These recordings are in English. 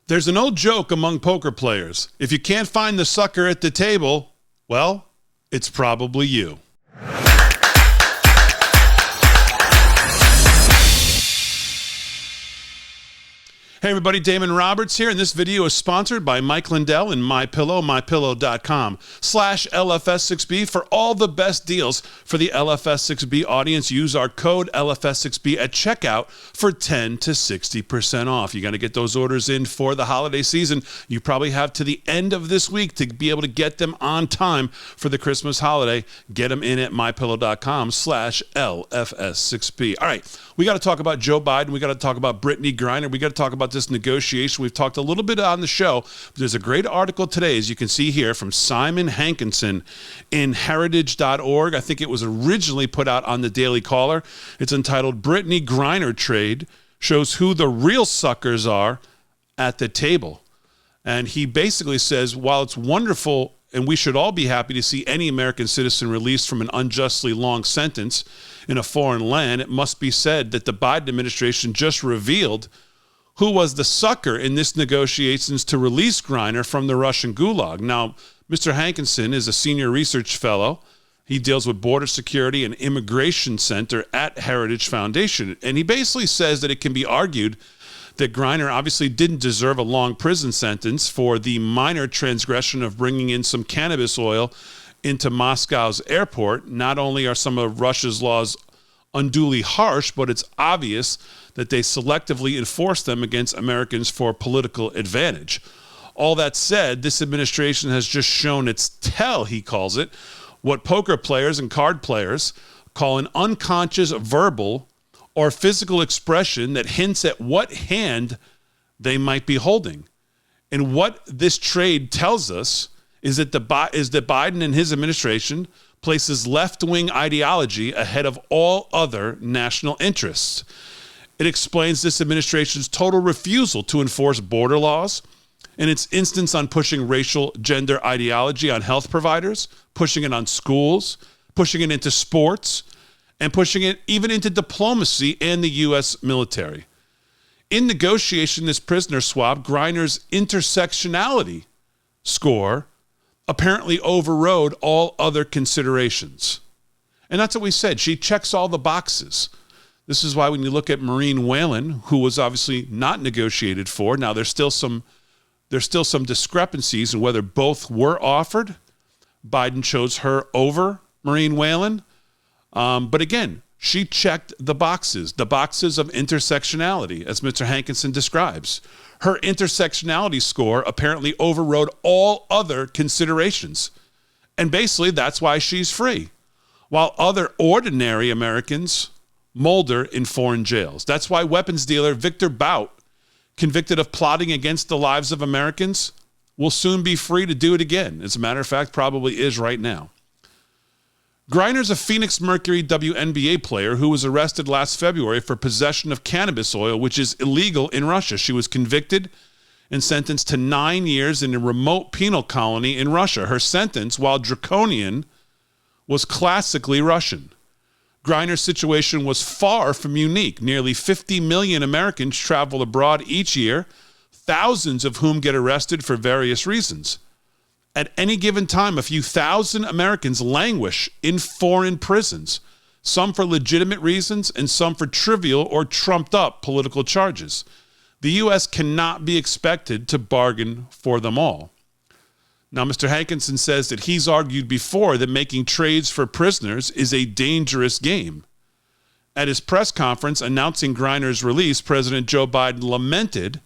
There's an old joke among poker players. If you can't find the sucker at the table, well, it's probably you. Hey everybody, Damon Roberts here, and this video is sponsored by Mike Lindell and MyPillow, mypillow.com/LFS6B. For all the best deals for the LFS6B audience, use our code LFS6B at checkout for 10 to 60% off. You got to get those orders in for the holiday season. You probably have to the end of this week to be able to get them on time for the Christmas holiday. Get them in at mypillow.com/LFS6B. All right, we got to talk about Joe Biden. We got to talk about Brittany Griner. We got to talk about this negotiation. We've talked a little bit on the show. There's a great article today, as you can see here, from Simon Hankinson in heritage.org. I think it was originally put out on the Daily Caller. It's entitled Brittany Griner Trade Shows Who the Real Suckers Are at the Table. And he basically says, while it's wonderful and we should all be happy to see any American citizen released from an unjustly long sentence in a foreign land, it must be said that the Biden administration just revealed who was the sucker in this negotiations to release Griner from the Russian gulag. Now, Mr. Hankinson is a senior research fellow. He deals with border security and immigration center at Heritage Foundation. And he basically says that it can be argued that Griner obviously didn't deserve a long prison sentence for the minor transgression of bringing in some cannabis oil into Moscow's airport. Not only are some of Russia's laws unduly harsh, but it's obvious that they selectively enforce them against Americans for political advantage. All that said, this administration has just shown its tell, he calls it, what poker players and card players call an unconscious verbal or physical expression that hints at what hand they might be holding. And what this trade tells us is that Biden and his administration places left-wing ideology ahead of all other national interests. It explains this administration's total refusal to enforce border laws and its insistence on pushing racial gender ideology on health providers, pushing it on schools, pushing it into sports, and pushing it even into diplomacy and the U.S. military. In negotiation, this prisoner swap, Griner's intersectionality score apparently overrode all other considerations. And that's what we said. She checks all the boxes. This is why when you look at Maureen Whalen, who was obviously not negotiated for, now there's still some discrepancies in whether both were offered. Biden chose her over Maureen Whalen. But again, she checked the boxes of intersectionality, as Mr. Hankinson describes. Her intersectionality score apparently overrode all other considerations. And basically, that's why she's free, while other ordinary Americans molder in foreign jails. That's why weapons dealer Victor Bout, convicted of plotting against the lives of Americans, will soon be free to do it again. As a matter of fact, probably is right now. Griner's a Phoenix Mercury WNBA player who was arrested last February for possession of cannabis oil, which is illegal in Russia. She was convicted and sentenced to 9 years in a remote penal colony in Russia. Her sentence, while draconian, was classically Russian. Griner's situation was far from unique. Nearly 50 million Americans travel abroad each year, thousands of whom get arrested for various reasons. At any given time, a few thousand Americans languish in foreign prisons, some for legitimate reasons and some for trivial or trumped-up political charges. The U.S. cannot be expected to bargain for them all. Now, Mr. Hankinson says that he's argued before that making trades for prisoners is a dangerous game. At his press conference announcing Griner's release, President Joe Biden lamented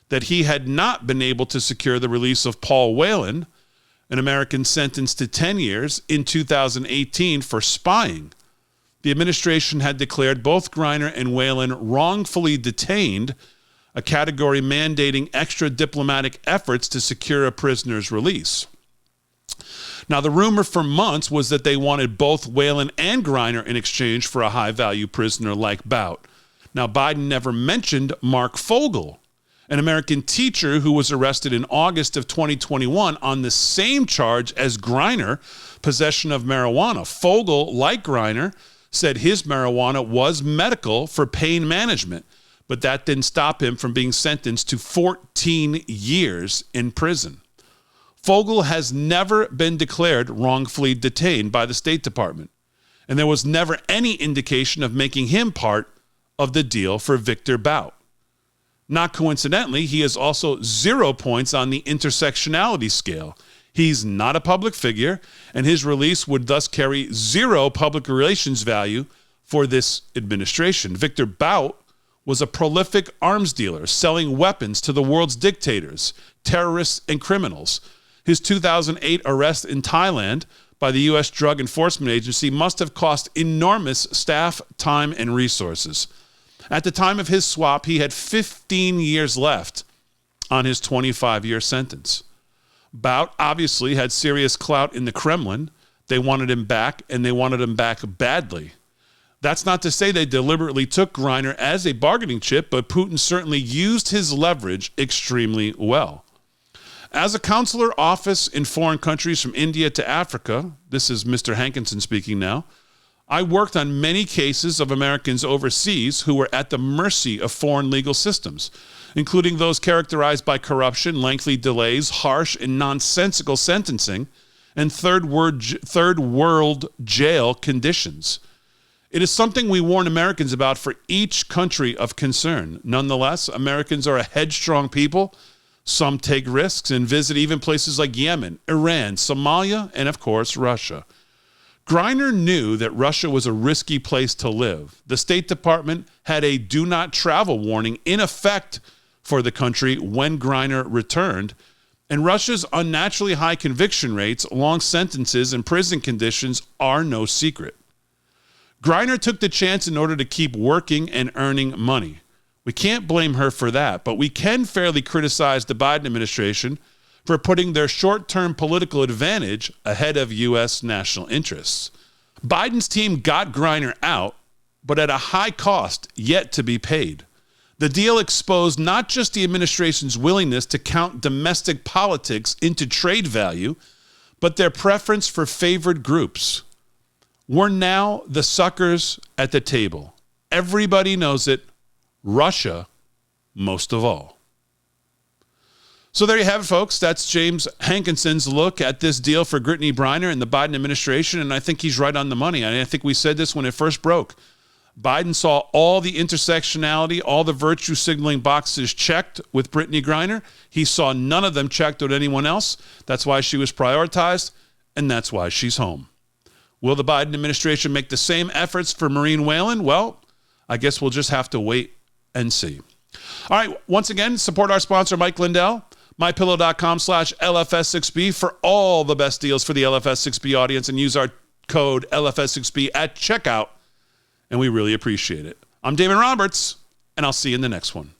that he had not been able to secure the release of Paul Whelan, an American sentenced to 10 years in 2018 for spying. The administration had declared both Griner and Whalen wrongfully detained, a category mandating extra diplomatic efforts to secure a prisoner's release. Now, the rumor for months was that they wanted both Whalen and Griner in exchange for a high-value prisoner like Bout. Now, Biden never mentioned Mark Fogel, an American teacher who was arrested in August of 2021 on the same charge as Griner, possession of marijuana. Fogel, like Griner, said his marijuana was medical for pain management, but that didn't stop him from being sentenced to 14 years in prison. Fogel has never been declared wrongfully detained by the State Department, and there was never any indication of making him part of the deal for Victor Bout. Not coincidentally, he has also 0 points on the intersectionality scale. He's not a public figure, and his release would thus carry 0 public relations value for this administration. Victor Bout was a prolific arms dealer, selling weapons to the world's dictators, terrorists, and criminals. His 2008 arrest in Thailand by the U.S. Drug Enforcement Agency must have cost enormous staff, time, and resources. At the time of his swap, he had 15 years left on his 25-year sentence. Bout obviously had serious clout in the Kremlin. They wanted him back, and they wanted him back badly. That's not to say they deliberately took Griner as a bargaining chip, but Putin certainly used his leverage extremely well. As a consular office in foreign countries from India to Africa, this is Mr. Hankinson speaking now, I worked on many cases of Americans overseas who were at the mercy of foreign legal systems, including those characterized by corruption, lengthy delays, harsh and nonsensical sentencing, and third world jail conditions. It is something we warn Americans about for each country of concern. Nonetheless, Americans are a headstrong people. Some take risks and visit even places like Yemen, Iran, Somalia, and of course, Russia. Griner knew that Russia was a risky place to live. The State Department had a do not travel warning in effect for the country when Griner returned, and Russia's unnaturally high conviction rates, long sentences, and prison conditions are no secret. Griner took the chance in order to keep working and earning money. We can't blame her for that, but we can fairly criticize the Biden administration for putting their short-term political advantage ahead of U.S. national interests. Biden's team got Griner out, but at a high cost yet to be paid. The deal exposed not just the administration's willingness to count domestic politics into trade value, but their preference for favored groups. We're now the suckers at the table. Everybody knows it. Russia, most of all. So there you have it, folks. That's James Hankinson's look at this deal for Brittney Griner and the Biden administration, and I think he's right on the money. I think we said this when it first broke. Biden saw all the intersectionality, all the virtue signaling boxes checked with Brittney Griner. He saw none of them checked with anyone else. That's why she was prioritized, and that's why she's home. Will the Biden administration make the same efforts for Maureen Whalen? Well, I guess we'll just have to wait and see. All right, once again, support our sponsor, Mike Lindell, mypillow.com/LFS6B for all the best deals for the LFS6B audience, and use our code LFS6B at checkout, and we really appreciate it. I'm Damon Roberts, and I'll see you in the next one.